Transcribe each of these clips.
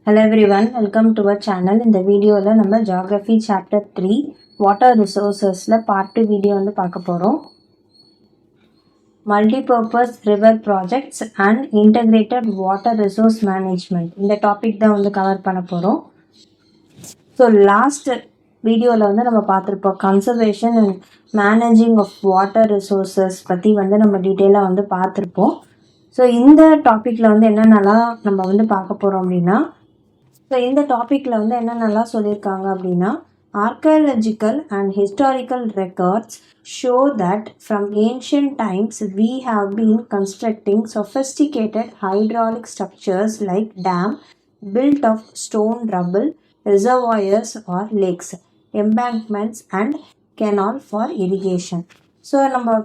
Hello everyone, welcome to our channel. இந்த வீடியோவில் நம்ம Geography Chapter 3 Water Resourcesல Part 2 video வந்து பார்க்க போகிறோம். Multipurpose River Projects and Integrated Water Resource Management இந்த டாபிக் தான் வந்து கவர் பண்ண போகிறோம். ஸோ லாஸ்ட் வீடியோவில் வந்து நம்ம பார்த்துருப்போம் conservation and managing of water resources பற்றி வந்து நம்ம டீட்டெயிலாக வந்து பார்த்துருப்போம். ஸோ இந்த டாப்பிக்கில் வந்து என்னென்னலாம் நம்ம வந்து பார்க்க போகிறோம் அப்படின்னா, ஸோ இந்த டாப்பிக்கில் வந்து என்னென்னலாம் சொல்லியிருக்காங்க அப்படின்னா, archaeological and historical records show that from ancient times we have been constructing sophisticated hydraulic structures like dam built of stone rubble, reservoirs or lakes, embankments and canal for irrigation. So நம்ம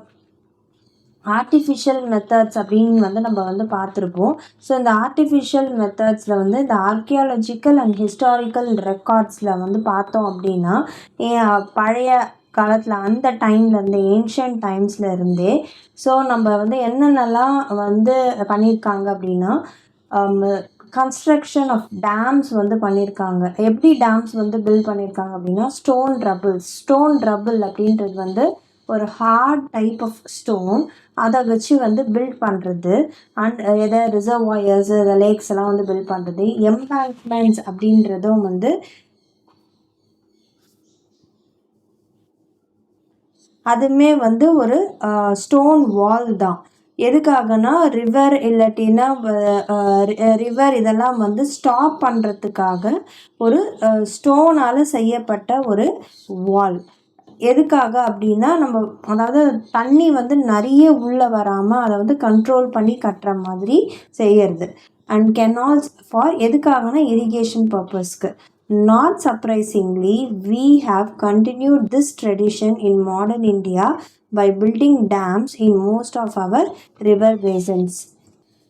artificial methods அப்படின்னு வந்து நம்ம வந்து பார்த்துருப்போம். So இந்த artificial மெத்தட்ஸில் வந்து இந்த archaeological and historical ரெக்கார்ட்ஸில் வந்து பார்த்தோம் அப்படின்னா, பழைய காலத்தில் அந்த டைம்லேருந்து ஏன்ஷியன்ட் டைம்ஸில் இருந்தே ஸோ நம்ம வந்து என்னென்னலாம் வந்து பண்ணியிருக்காங்க அப்படின்னா, கன்ஸ்ட்ரக்ஷன் ஆஃப் டேம்ஸ் வந்து பண்ணியிருக்காங்க. எப்படி டேம்ஸ் வந்து பில்ட் பண்ணியிருக்காங்க அப்படின்னா, ஸ்டோன் ரபிள் அப்படின்றது வந்து ஒரு ஹார்ட் டைப் ஆஃப் ஸ்டோன், அதை வச்சு வந்து பில்ட் பண்ணுறது. அண்ட் எதை ரிசர்வாயர்ஸ் லேக்ஸ் எல்லாம் வந்து பில்ட் பண்ணுறது. எம்பேங்க்மெண்ட்ஸ் அப்படின்றதும் வந்து அதுவுமே வந்து ஒரு ஸ்டோன் வால் தான். எதுக்காகனா ரிவர் இல்லாட்டினா ரிவர் இதெல்லாம் வந்து ஸ்டாப் பண்ணுறதுக்காக ஒரு ஸ்டோனால் செய்யப்பட்ட ஒரு வால். எதுக்காக அப்படின்னா, நம்ம அதாவது தண்ணி வந்து நிறைய உள்ளே வராமல் அதை வந்து கண்ட்ரோல் பண்ணி கட்டுற மாதிரி செய்யறது. அண்ட் கெனால்ஸ் ஃபார் எதுக்காகனா இரிகேஷன் பர்பஸ்க்கு. Not surprisingly, we have continued this tradition in modern India by building dams in most of our river basins.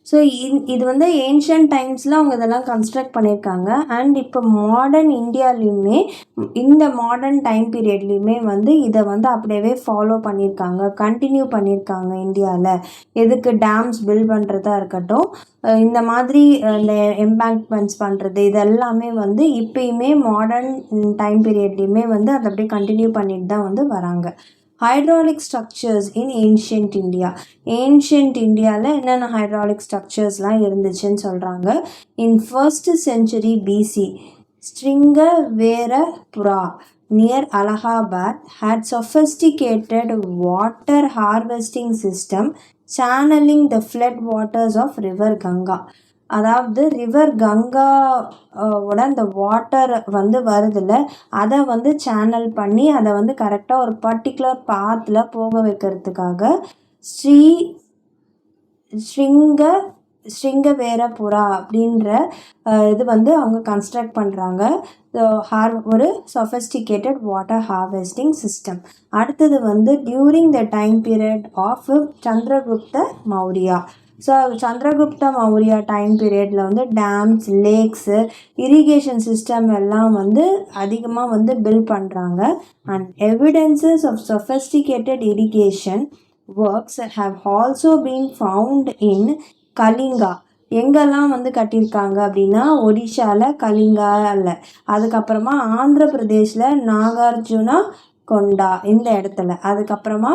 So இது வந்து ஏன்ஷியன்ட் டைம்ஸில் அவங்க இதெல்லாம் கன்ஸ்ட்ரக்ட் பண்ணியிருக்காங்க. அண்ட் இப்போ மாடர்ன் இந்தியாலையுமே இந்த மாடர்ன் டைம் பீரியட்லேயுமே வந்து இதை வந்து அப்படியே ஃபாலோ பண்ணியிருக்காங்க, கண்டினியூ பண்ணியிருக்காங்க இந்தியாவில். எதுக்கு டேம்ஸ் பில்ட் பண்ணுறதா இருக்கட்டும், இந்த மாதிரி இந்த எம்பேங்க்மெண்ட்ஸ் பண்ணுறது, இதெல்லாமே வந்து இப்போயுமே மாடர்ன் டைம் பீரியட்லேயுமே வந்து அதை அப்படியே கண்டினியூ பண்ணிட்டு தான் வந்து வராங்க. ஹைட்ராலிக் ஸ்ட்ரக்சர்ஸ் இன் ஏன்ஷியன்ட் இந்தியாவில் என்னென்ன ஹைட்ராலிக் ஸ்ட்ரக்சர்ஸ்லாம் இருந்துச்சுன்னு சொல்கிறாங்க. In first century BC, Sringaverapura near Allahabad had sophisticated water harvesting system channeling the flood waters of river Ganga. அதாவது ரிவர் கங்காவோட அந்த வாட்டர் வந்து வருதில்ல, அதை வந்து சேனல் பண்ணி அதை வந்து கரெக்டாக ஒரு பர்டிகுலர் பாத்தில் போக வைக்கிறதுக்காக ஸ்ரிங்கவேரபுரா அப்படின்ற இது வந்து அவங்க கன்ஸ்ட்ரக்ட் பண்ணுறாங்க. ஒரு சொஃபஸ்டிகேட்டட் வாட்டர் ஹார்வெஸ்டிங் சிஸ்டம். அடுத்தது வந்து during the time period of Chandragupta Maurya. So Chandragupta Maurya time பீரியடில் வந்து டேம்ஸ், லேக்ஸு, இரிகேஷன் சிஸ்டம் எல்லாம் வந்து அதிகமாக வந்து பில்ட் பண்ணுறாங்க. And evidences of sophisticated irrigation works have also been found in Kalinga. எங்கெல்லாம் வந்து கட்டியிருக்காங்க அப்படின்னா, ஒடிஷாவில் கலிங்காவில், அதுக்கப்புறமா ஆந்திர பிரதேஷில் நாகார்ஜுனா கொண்டா இந்த இடத்துல, அதுக்கப்புறமா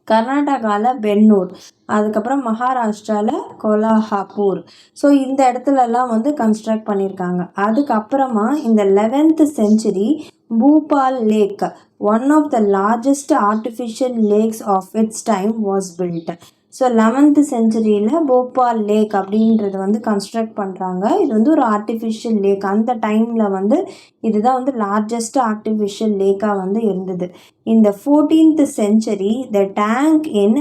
கர்நாடகாவில் பென்னூர், அதுக்கப்புறம் மகாராஷ்டிராவில் கோலாஹாப்பூர். ஸோ இந்த இடத்துலலாம் வந்து கன்ஸ்ட்ரக்ட் பண்ணியிருக்காங்க. அதுக்கப்புறமா இந்த 11th century Bhopal lake, one of the largest artificial lakes of its time was built. So 11th centuryயில் போபால் லேக் அப்படின்றது வந்து கன்ஸ்ட்ரக்ட் பண்ணுறாங்க. இது வந்து ஒரு ஆர்டிஃபிஷியல் லேக். அந்த டைமில் வந்து இதுதான் வந்து லார்ஜஸ்ட் ஆர்டிஃபிஷியல் லேக்காக வந்து இருந்தது. இந்த 14th century the tank in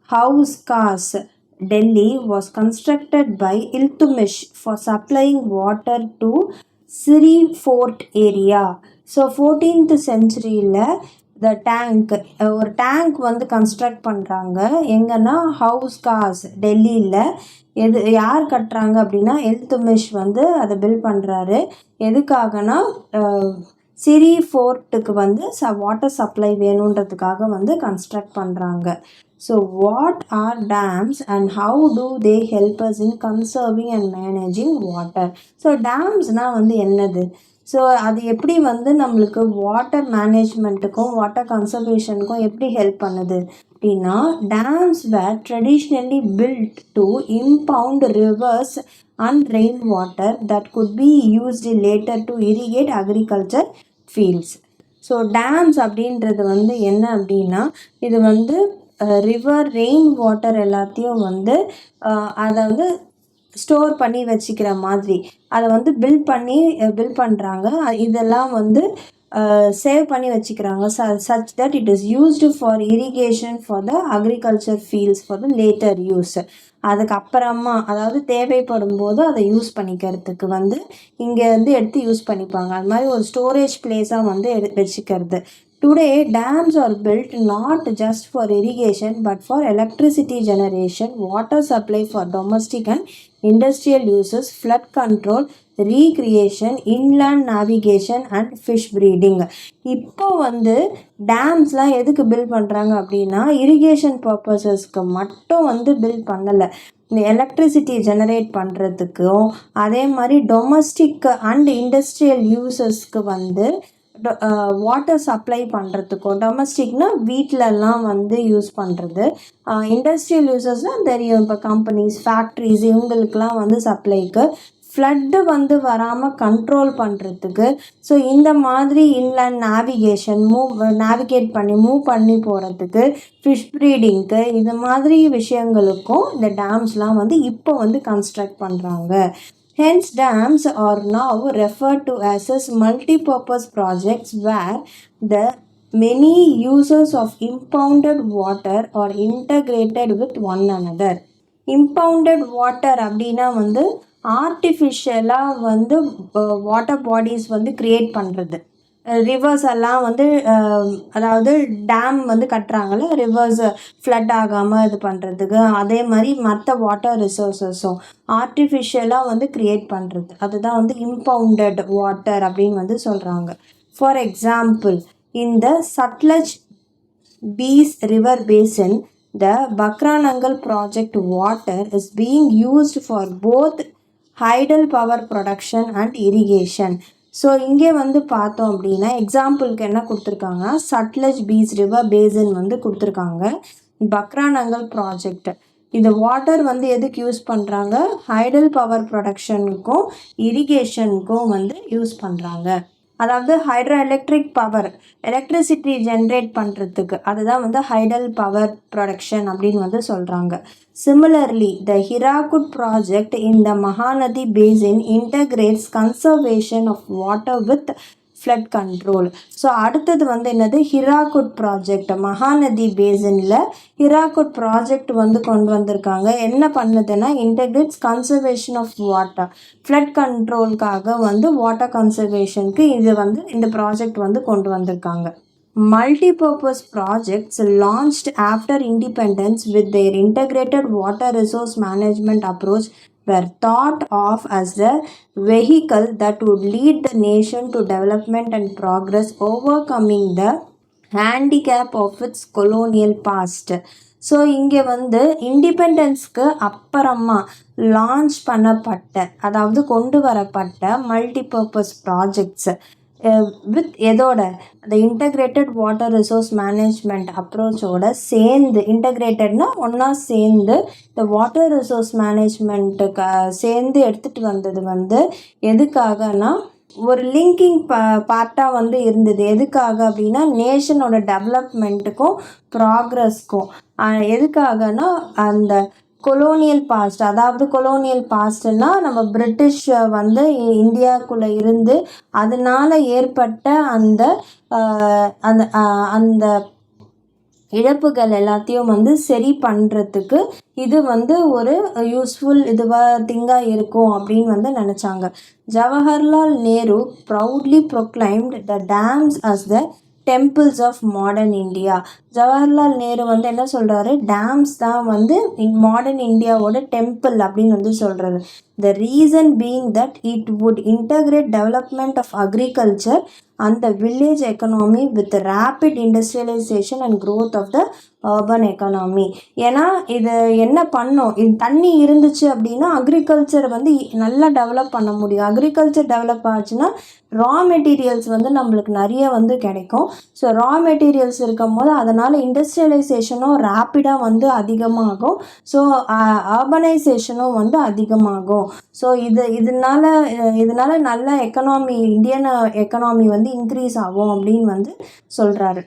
Hauz Khas Delhi was constructed by Iltutmish for supplying water to Siri fort area. So 14th centuryயில் த டேங்க், ஒரு டேங்க் வந்து கன்ஸ்ட்ரக்ட் பண்ணுறாங்க. எங்கன்னா ஹவுஸ்காஸ் டெல்லியில். யார் கட்டுறாங்க அப்படின்னா இல்துமிஷ் வந்து அதை பில்ட் பண்ணுறாரு. எதுக்காகனா சிரி ஃபோர்ட்டுக்கு வந்து வாட்டர் சப்ளை வேணுன்றதுக்காக வந்து கன்ஸ்ட்ரக்ட் பண்ணுறாங்க. So what are dams and how do they help us in conserving and managing water? So டேம்ஸ்னால் வந்து என்னது? ஸோ அது எப்படி வந்து நம்மளுக்கு வாட்டர் மேனேஜ்மெண்ட்டுக்கும் வாட்டர் கன்சர்வேஷனுக்கும் எப்படி ஹெல்ப் பண்ணுது அப்படின்னா, dams were traditionally built to impound rivers and rain water that could be used later to irrigate agriculture fields. So dams அப்படின்றது வந்து என்ன அப்படின்னா, இது வந்து ரிவர் ரெயின் வாட்டர் எல்லாத்தையும் வந்து அதை வந்து ஸ்டோர் பண்ணி வச்சுக்கிற மாதிரி அதை வந்து பில்ட் பண்ணுறாங்க. இதெல்லாம் வந்து சேவ் பண்ணி வச்சுக்கிறாங்க such that it is used for irrigation for the agriculture fields for the later use. அதுக்கப்புறமா அதாவது தேவைப்படும் போது அதை யூஸ் பண்ணிக்கிறதுக்கு வந்து இங்கே வந்து எடுத்து யூஸ் பண்ணிப்பாங்க. அது மாதிரி ஒரு ஸ்டோரேஜ் பிளேஸாக வந்து வச்சுக்கிறது. Today, dams are built not just for irrigation but for electricity generation, water supply for domestic and industrial uses, flood control, recreation, inland navigation and fish breeding. இப்போ வந்து டேம்ஸ்லாம் எதுக்கு பில்ட் பண்ணுறாங்க அப்படின்னா, இரிகேஷன் பர்பஸஸ்க்கு மட்டும் வந்து பில்ட் பண்ணலை. இந்த எலக்ட்ரிசிட்டி ஜெனரேட் பண்ணுறதுக்கும் அதே மாதிரி டொமஸ்டிக் அண்ட் இண்டஸ்ட்ரியல் யூசஸ்க்கு வந்து வாட்டர் சப்ளை பண்ணுறதுக்கும், டொமஸ்டிக்னால் வீட்டிலலாம் வந்து யூஸ் பண்ணுறது, இண்டஸ்ட்ரியல் யூசஸ்னால் தெரியும், இப்போ கம்பெனிஸ் ஃபேக்ட்ரிஸ் இவங்களுக்கெலாம் வந்து சப்ளைக்கு, ஃப்ளட்டு வந்து வராமல் கண்ட்ரோல் பண்ணுறதுக்கு. ஸோ இந்த மாதிரி இன்லேண்ட் நேவிகேஷன் நேவிகேட் பண்ணி மூவ் பண்ணி போகிறதுக்கு, ஃபிஷ் ப்ரீடிங்க்கு, இது மாதிரி விஷயங்களுக்கும் இந்த டேம்ஸ்லாம் வந்து இப்போ வந்து கன்ஸ்ட்ரக்ட் பண்ணுறாங்க. Hence, dams are now referred to as multi-purpose projects where the many uses of impounded water are integrated with one another. Impounded water அப்படின்னா வந்து ஆர்டிஃபிஷியலாக வந்து வாட்டர் பாடிஸ் வந்து க்ரியேட் பண்ணுறது. ரிவர்ஸ் எல்லாம் வந்து அதாவது டேம் வந்து கட்டுறாங்கல்ல, ரிவர்ஸ் ஃப்ளட் ஆகாமல் இது பண்ணுறதுக்கு, அதே மாதிரி மற்ற வாட்டர் ரிசோர்ஸஸும் ஆர்டிஃபிஷியலாக வந்து க்ரியேட் பண்ணுறது, அதுதான் வந்து இம்பவுண்டட் வாட்டர் அப்படின்னு வந்து சொல்கிறாங்க. ஃபார் எக்ஸாம்பிள், இந்த Sutlej Beas river basin the Bakranangal project water is being used for both hydel power production and irrigation. So இங்கே வந்து பார்த்தோம் அப்படின்னா எக்ஸாம்பிளுக்கு என்ன கொடுத்துருக்காங்கன்னா, சட்லஜ் பீஸ் ரிவர் பேசின் வந்து கொடுத்துருக்காங்க. பக்ரானங்கல் ப்ராஜெக்ட் இந்த வாட்டர் வந்து எதுக்கு யூஸ் பண்ணுறாங்க? ஹைடல் பவர் ப்ரொடக்ஷனுக்கும் இரிகேஷனுக்கும் வந்து யூஸ் பண்ணுறாங்க. அதாவது hydro electric power, electricity generate பண்ணுறதுக்கு, அதுதான் வந்து ஹைடல் பவர் ப்ரொடக்ஷன் அப்படின்னு வந்து சொல்கிறாங்க. Similarly, the Hirakud project in the Mahanadi Basin integrates conservation of water with flood control. So அடுத்தது வந்து என்னது? ஹிராகுட் ப்ராஜெக்ட். மகாநதி பேசினில் ஹிராகுட் ப்ராஜெக்ட் வந்து கொண்டு வந்திருக்காங்க. என்ன பண்ணுதுன்னா, இன்டெகிரேட்ஸ் கன்சர்வேஷன் ஆஃப் வாட்டர், ஃப்ளட் கண்ட்ரோலுக்காக வந்து வாட்டர் கன்சர்வேஷனுக்கு இது வந்து இந்த ப்ராஜெக்ட் வந்து கொண்டு வந்திருக்காங்க. Multi-purpose projects launched after independence with their integrated water resource management approach were thought of as the vehicle that would lead the nation to development and progress, overcoming the handicap of its colonial past. So இங்கே வந்து இண்டிபெண்டன்ஸ்க்கு அப்புறமா launch பண்ணப்பட்ட, அதாவது கொண்டு வரப்பட்ட multipurpose projects with எதோட, அந்த integrated water resource management அப்ரோச்சோட சேர்ந்து, இன்டகிரேட்டட்னா ஒன்றா சேர்ந்து இந்த வாட்டர் ரிசோர்ஸ் மேனேஜ்மெண்ட்டுக்கு சேர்ந்து எடுத்துகிட்டு வந்தது வந்து எதுக்காகனா, ஒரு லிங்கிங் பார்ட்டாக வந்து இருந்தது. எதுக்காக அப்படின்னா, நேஷனோட டெவலப்மெண்ட்டுக்கும் ப்ராக்ரஸ்க்கும். எதுக்காகனா, அந்த கொலோனியல் பாஸ்ட், அதாவது கொலோனியல் பாஸ்ட்னா நம்ம பிரிட்டிஷ் வந்து இந்தியாவுக்குள்ளே இருந்து அதனால் ஏற்பட்ட அந்த அந்த அந்த இழப்புகள் எல்லாத்தையும் வந்து சரி பண்ணுறதுக்கு இது வந்து ஒரு யூஸ்ஃபுல் திங்காக இருக்கும் அப்படின்னு வந்து நினச்சாங்க. Jawaharlal Nehru proudly proclaimed the dams as the temples of modern India. Jawaharlal Nehru வந்து என்ன சொல்கிறாரு, டேம்ஸ் தான் வந்து மாடர்ன் இந்தியாவோட டெம்பிள் அப்படின்னு வந்து சொல்கிறாரு. The reason being that it would integrate development of agriculture and the village economy with the rapid industrialization and growth of the urban economy. ஏன்னா இது என்ன பண்ணும், இது தண்ணி இருந்துச்சு அப்படின்னா அக்ரிகல்ச்சர் வந்து நல்லா டெவலப் பண்ண முடியும். அக்ரிகல்ச்சர் டெவலப் ஆச்சுன்னா ரா மெட்டீரியல்ஸ் வந்து நம்மளுக்கு நிறைய வந்து கிடைக்கும். ஸோ ரா மெட்டீரியல்ஸ் இருக்கும் போது அதனால் இண்டஸ்ட்ரியலைசேஷனும் ரேப்பிடாக வந்து அதிகமாகும். ஸோ அர்பனைசேஷனும் வந்து அதிகமாகும். ஸோ இதனால நல்ல எக்கனாமி, இந்தியன் எக்கனாமி வந்து இன்க்ரீஸ் ஆகும் அப்படின்னு வந்து சொல்கிறாரு.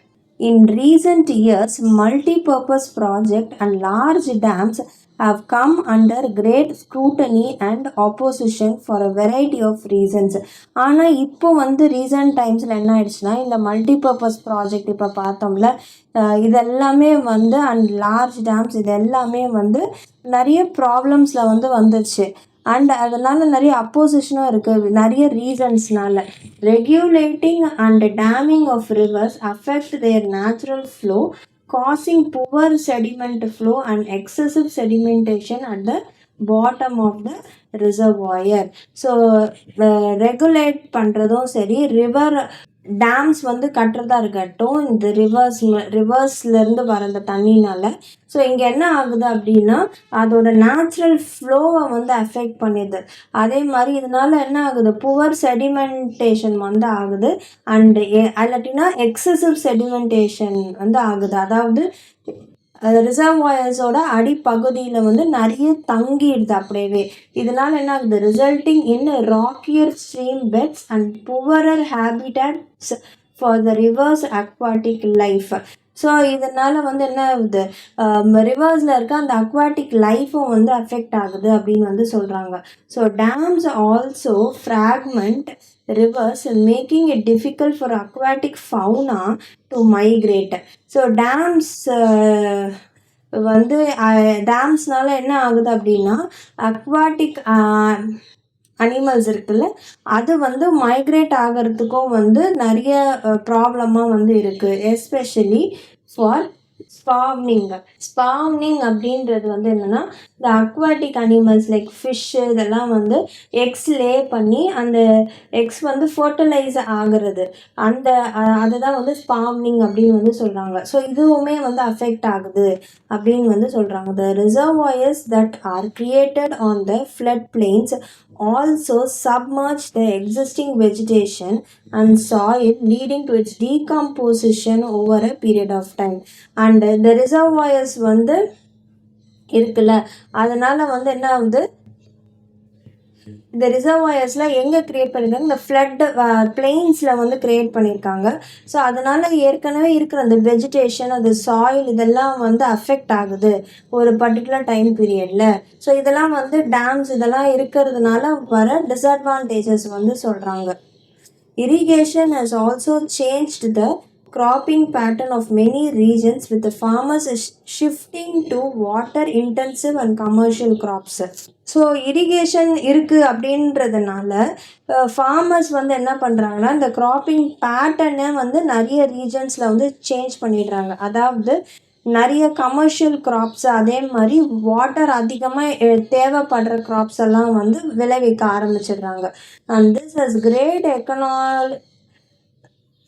In recent years, multi-purpose projects and large dams have come under great scrutiny and opposition for a variety of reasons. ஆனால் இப்போ வந்து ரீசன்ட் டைம்ஸில் என்ன ஆயிடுச்சுன்னா, இந்த மல்டிபர்பஸ் ப்ராஜெக்ட் இப்போ பார்த்தோம்ல, இதெல்லாமே வந்து அண்ட் லார்ஜ் டேம்ஸ் இது எல்லாமே வந்து நிறைய ப்ராப்ளம்ஸில் வந்து வந்துருச்சு. அண்ட் அதனால் நிறைய அப்போசிஷனும் இருக்குது நிறைய ரீசன்ஸ்னால. Regulating and damming of rivers affect their natural flow, causing poor sediment flow and excessive sedimentation at the bottom of the reservoir. So regulate பண்ணுறதும் சரி, ரிவர் டேம்ஸ் வந்து கட்டுறதா இருக்கட்டும், இந்த ரிவர்ஸ்லேருந்து வர அந்த தண்ணினால. ஸோ இங்கே என்ன ஆகுது அப்படின்னா அதோட நேச்சுரல் ஃப்ளோவை வந்து அஃபெக்ட் பண்ணிடுது. அதே மாதிரி இதனால என்ன ஆகுது, புவர் செடிமெண்டேஷன் வந்து ஆகுது. அண்டு இல்லாட்டினா எக்ஸசிவ் செடிமெண்டேஷன் வந்து ஆகுது. அதாவது ரிசர்வாயர்ஸோட அடிப்பகுதியில் வந்து நிறைய தங்கிடுது அப்படியே. இதனால் என்ன ஆகுது, resulting in rockier stream beds and poorer habitats for the rivers aquatic life. So இதனால் வந்து என்ன ஆகுது, ரிவர்ஸில் இருக்க அந்த அக்வாட்டிக் லைஃப்பும் வந்து அஃபெக்ட் ஆகுது அப்படின்னு வந்து சொல்கிறாங்க. So dams also fragment rivers, making it difficult for aquatic fauna to migrate. So வந்து டேம்ஸ்னால என்ன ஆகுது அப்படின்னா அக்வாட்டிக் அனிமல்ஸ் இருக்குல்ல, அது வந்து மைக்ரேட் ஆகிறதுக்கும் வந்து நிறைய ப்ராப்ளமாக வந்து இருக்குது. எஸ்பெஷலி ஃபார் ஸ்பாவ்னிங் அப்படின்றது வந்து என்னென்னா, இந்த அக்வாட்டிக் அனிமல்ஸ் லைக் ஃபிஷ்ஷு இதெல்லாம் வந்து எக்ஸ் லே பண்ணி அந்த எக்ஸ் வந்து ஃபர்டிலைஸ் ஆகிறது, அதுதான் வந்து ஸ்பாவ்னிங் அப்படின்னு வந்து சொல்கிறாங்க. ஸோ இதுவுமே வந்து அஃபெக்ட் ஆகுது அப்படின்னு வந்து சொல்கிறாங்க. The reservoirs that are created on the flood plains also submerge the existing vegetation and soil, leading to its decomposition over a period of time. And the reservoirs வந்து இருக்குல்ல, அதனால் வந்து என்ன ஆகுது, இந்த ரிசர்வாயர்ஸில் எங்கே க்ரியேட் பண்ணியிருக்காங்க, இந்த ஃப்ளட் பிளெயின்ஸில் வந்து க்ரியேட் பண்ணியிருக்காங்க. ஸோ அதனால் ஏற்கனவே இருக்கிற அந்த வெஜிடேஷன், அந்த சாயில் இதெல்லாம் வந்து அஃபெக்ட் ஆகுது ஒரு பர்டிகுலர் டைம் பீரியடில். ஸோ இதெல்லாம் வந்து டேம்ஸ் இதெல்லாம் இருக்கிறதுனால வர டிஸ்அட்வான்டேஜஸ் வந்து சொல்கிறாங்க. Irrigation has also changed the cropping pattern of many regions, with the farmers shifting to water intensive and commercial crops. So irrigation இருக்குது அப்படின்றதுனால ஃபார்மர்ஸ் வந்து என்ன பண்ணுறாங்கன்னா, இந்த க்ராப்பிங் பேட்டர்னை வந்து நிறைய ரீஜன்ஸில் வந்து சேஞ்ச் பண்ணிடுறாங்க. அதாவது நிறைய கமர்ஷியல் கிராப்ஸ், அதே மாதிரி வாட்டர் அதிகமாக தேவைப்படுற கிராப்ஸ் எல்லாம் வந்து விளைவிக்க ஆரம்பிச்சிடுறாங்க. And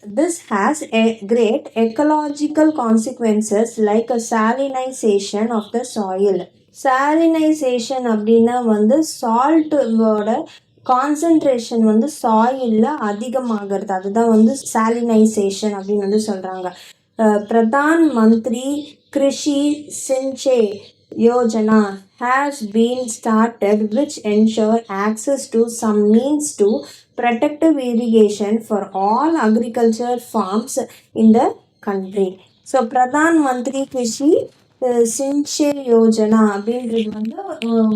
This has a great ecological consequences like a salinization of the soil. Salinization அப்படின்னா வந்து சால்ட்டோட கான்சன்ட்ரேஷன் வந்து சாயிலில் அதிகமாகிறது, அதுதான் வந்து சாலினைசேஷன் அப்படின்னு வந்து சொல்கிறாங்க. Pradhan Mantri Krishi Sinchayee Yojana has been started, which ensure access to some means to protective irrigation for all agriculture farms in the country. So Pradhan Mantri Krishi Sinchayee Yojana அப்படின்றது வந்து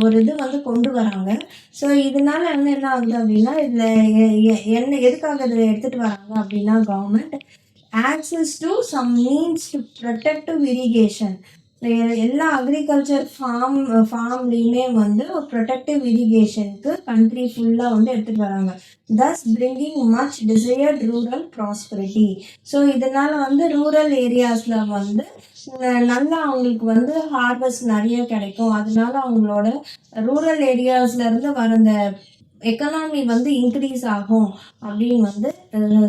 ஒரு இது வந்து கொண்டு வராங்க. ஸோ இதனால என்ன ஆகுது அப்படின்னா, இதில் எதுக்காக இதில் எடுத்துகிட்டு வராங்க அப்படின்னா, government access to some means to protective irrigation எல்லா அக்ரிகல்ச்சர் ஃபார்ம்லேயுமே வந்து ப்ரொடெக்டிவ் இரிகேஷனுக்கு கண்ட்ரி ஃபுல்லாக வந்து எடுத்துகிட்டு வராங்க. Thus bringing much desired rural prosperity. So இதனால் வந்து ரூரல் ஏரியாஸில் வந்து நல்லா அவங்களுக்கு வந்து ஹார்வெஸ்ட் நிறைய கிடைக்கும். அதனால அவங்களோட ரூரல் ஏரியாஸ்லேருந்து வர அந்த எக்கனாமி வந்து இன்க்ரீஸ் ஆகும் அப்படின்னு வந்து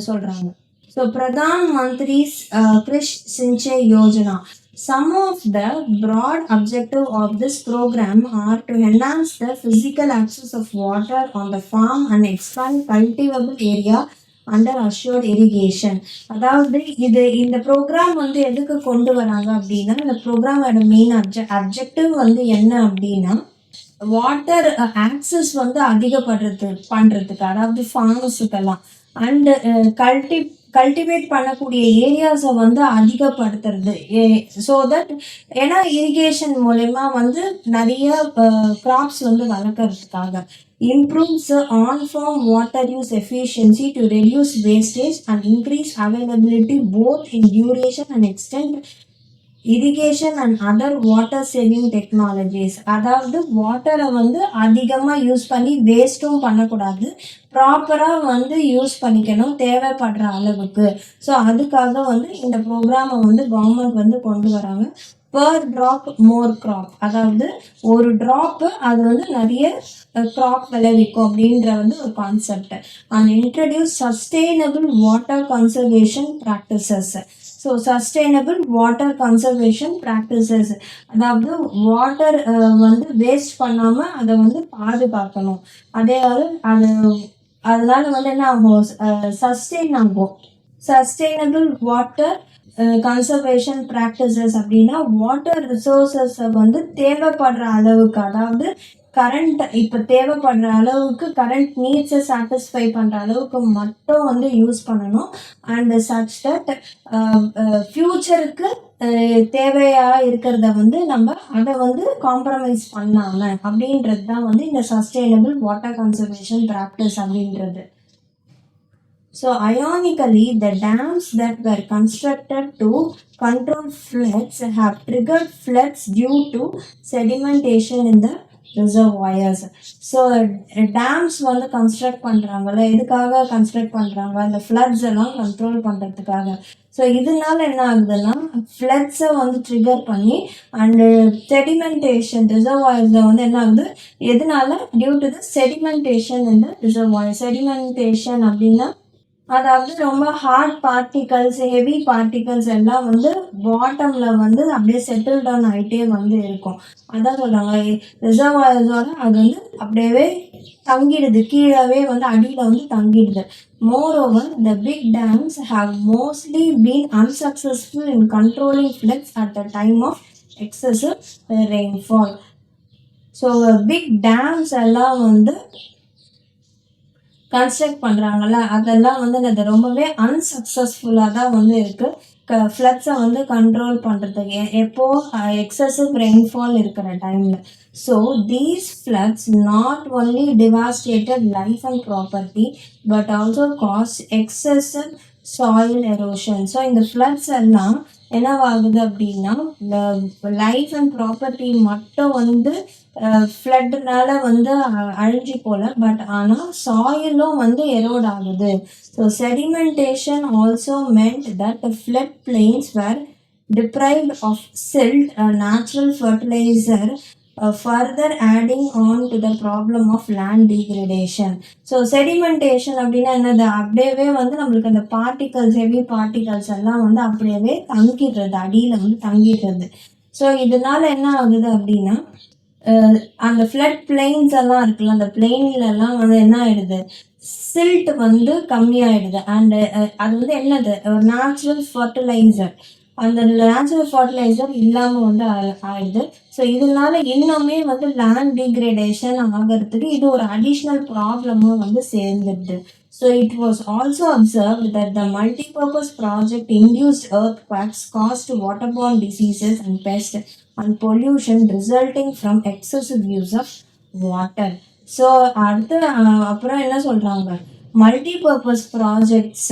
சொல்கிறாங்க. So Pradhan Mantri's Krishi Sinchayee Yojana. Some of the broad objectives of this program are to enhance the physical access of water on the farm and expand cultivable area under assured irrigation. அதாவது இந்த ப்ரோக்ராம் வந்து எதுக்கு கொண்டு வராங்க அப்படின்னா, இந்த ப்ரோக்ராமோட மெயின் அப்ஜெக்டிவ் வந்து என்ன அப்படின்னா, வாட்டர் ஆக்சஸ் வந்து பண்ணுறதுக்கு, அதாவது ஃபார்மர்ஸுக்கெல்லாம் அண்டு கல்டிவேட் பண்ணக்கூடிய ஏரியாஸை வந்து அதிகப்படுத்துறது. ஸோ தட் ஏன்னா இரிகேஷன் மூலயமா வந்து நிறைய கிராப்ஸ் வந்து வளர்க்கறதுக்காக. Improves on farm water use efficiency to reduce wastage and increase availability both in duration and extent irrigation and other water saving technologies. அதாவது வாட்டரை வந்து அதிகமாக யூஸ் பண்ணி வேஸ்ட்டும் பண்ணக்கூடாது, ப்ராப்பராக வந்து யூஸ் பண்ணிக்கணும் தேவைப்படுற அளவுக்கு. ஸோ அதுக்காக வந்து இந்த ப்ரோக்ராமை வந்து கவர்மெண்ட் வந்து கொண்டு வராங்க. பர் ட்ராப் மோர் க்ராப், அதாவது ஒரு ட்ராப்பு அது வந்து நிறைய க்ராப் விளைவிக்கும் அப்படின்ற வந்து ஒரு concept. And introduce sustainable water conservation practices. So sustainable water conservation practices, அதாவது வாட்டர் வந்து வேஸ்ட் பண்ணாமல் அதை வந்து பாதுகாக்கணும். அதனால வந்து என்ன ஆகும், சஸ்டெயின் ஆகும். சஸ்டெயினபிள் வாட்டர் கன்சர்வேஷன் ப்ராக்டிசஸ் அப்படின்னா வாட்டர் ரிசோர்ஸஸை வந்து தேவைப்படுற அளவுக்கு, அதாவது இப்போ தேவைப்படுற அளவுக்கு கரண்ட் நீட்ஸை சாட்டிஸ்ஃபை பண்ணுற அளவுக்கு மட்டும் வந்து யூஸ் பண்ணணும். அண்ட் சச் தட் ஃப்யூச்சருக்கு தேவையாக இருக்கிறத வந்து நம்ம அதை வந்து காம்ப்ரமைஸ் பண்ணாமல் அப்படின்றது தான் வந்து இந்த சஸ்டெயினபிள் வாட்டர் கன்சர்வேஷன் ப்ராக்டிஸ் அப்படின்றது. So ironically, the dams that were constructed to control floods have triggered floods due to sedimentation in the reservoirs. So dams வந்து கன்ஸ்ட்ரக்ட் பண்ணுறாங்கல்ல, எதுக்காக கன்ஸ்ட்ரக்ட் பண்ணுறாங்க, அந்த ஃப்ளட்ஸ் எல்லாம் கண்ட்ரோல் பண்ணுறதுக்காக. ஸோ இதனால என்ன ஆகுதுன்னா ஃப்ளட்ஸை வந்து ட்ரிகர் பண்ணி அண்டு செடிமெண்டேஷன் ரிசர்வாயர்ஸில் வந்து என்ன ஆகுது, எதனால டியூ டு த செடிமெண்டேஷன் இந்த ரிசர்வாயர். செடிமெண்டேஷன் அப்படின்னா அதாவது ரொம்ப ஹார்ட் பார்ட்டிகல்ஸ், ஹெவி பார்ட்டிகல்ஸ் எல்லாம் வந்து பாட்டமில் வந்து அப்படியே செட்டில் டவுன் ஆகிட்டே வந்து இருக்கும். அதான் சொல்கிறாங்க ரிசர்வாயர்ஸோட அது வந்து அப்படியே தங்கிடுது, கீழே வந்து அடியில் வந்து தங்கிடுது. Moreover, the big dams have mostly been unsuccessful in controlling floods at the time of excessive rainfall. So big dams எல்லாம் வந்து கன்ஸ்ட்ரக்ட் பண்ணுறாங்கல்ல, அதெல்லாம் வந்து அது ரொம்பவே அன்சக்ஸஸ்ஃபுல்லாக தான் வந்து இருக்குது ஃப்ளட்ஸை வந்து கண்ட்ரோல் பண்ணுறதுக்கு, எப்போது எக்ஸசிவ் ரெயின்ஃபால் இருக்கிற டைமில். So these floods not only devastated life and property but also cause excessive soil erosion. So இந்த ஃப்ளட்ஸ் எல்லாம் என்னவாகுது அப்படின்னா லைஃப் அண்ட் ப்ராப்பர்ட்டி மட்டும் வந்து ஃப்ளட்னால வந்து அழிஞ்சு போல, பட் ஆனால் சாயிலும் வந்து எரோட் ஆகுது. So sedimentation also meant that flood plains were deprived of silt, a natural fertilizer, further adding on to the problem of land degradation. So sedimentation அப்படின்னா என்னது, அப்படியே வந்து நம்மளுக்கு அந்த பார்ட்டிகல்ஸ், ஹெவி பார்ட்டிகல்ஸ் எல்லாம் வந்து அப்படியே தங்கிடுறது, அடியில் வந்து தங்கிடுறது. ஸோ இதனால என்ன ஆகுது அப்படின்னா அந்த ஃப்ளட் பிளெயின்ஸ் எல்லாம் இருக்குல்ல, அந்த பிளெயின்லலாம் வந்து என்ன ஆகிடுது, சில்ட் வந்து கம்மியாயிடுது. அண்டு அது வந்து என்னது, ஒரு நேச்சுரல் ஃபர்டிலைசர், அந்த நேச்சுரல் ஃபர்டிலைசர் இல்லாமல் வந்து ஆயிடுது. ஸோ இதனால இன்னுமே வந்து லேண்ட் டிகிரேடேஷன் ஆகிறதுக்கு இது ஒரு அடிஷ்னல் ப்ராப்ளமாக வந்து சேர்ந்துடுது. So it was also observed that the multi-purpose project induced earthquakes caused waterborne diseases and pests and pollution resulting from excessive use of water. So அடுத்து அப்புறம் என்ன சொல்கிறாங்க, மல்டிபர்பஸ் ப்ராஜெக்ட்ஸ்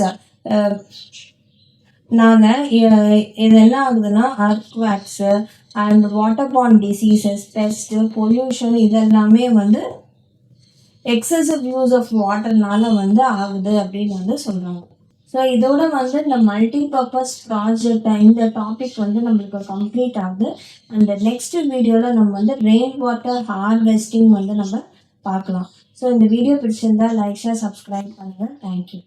இது என்ன ஆகுதுன்னா அர்த்குவேக்ஸு அண்ட் வாட்டர்பார்ன் டிசீசஸ், பெஸ்ட், பொல்யூஷன் இதெல்லாமே வந்து excessive use of வாட்டர்னால வந்து ஆகுது அப்படின்னு வந்து சொல்கிறாங்க. ஸோ இதோட வந்து இந்த மல்டிபர்பஸ் ப்ராஜெக்ட் இந்த டாபிக் வந்து நம்மளுக்கு கம்ப்ளீட் ஆகுது. அண்ட் நெக்ஸ்ட் வீடியோவில் நம்ம வந்து ரெயின் வாட்டர் ஹார்வெஸ்டிங் வந்து நம்ம பார்க்கலாம். ஸோ இந்த வீடியோ பிடிச்சிருந்தா லைக், ஷேர், சப்ஸ்கிரைப் பண்ணுங்கள். தேங்க்யூ.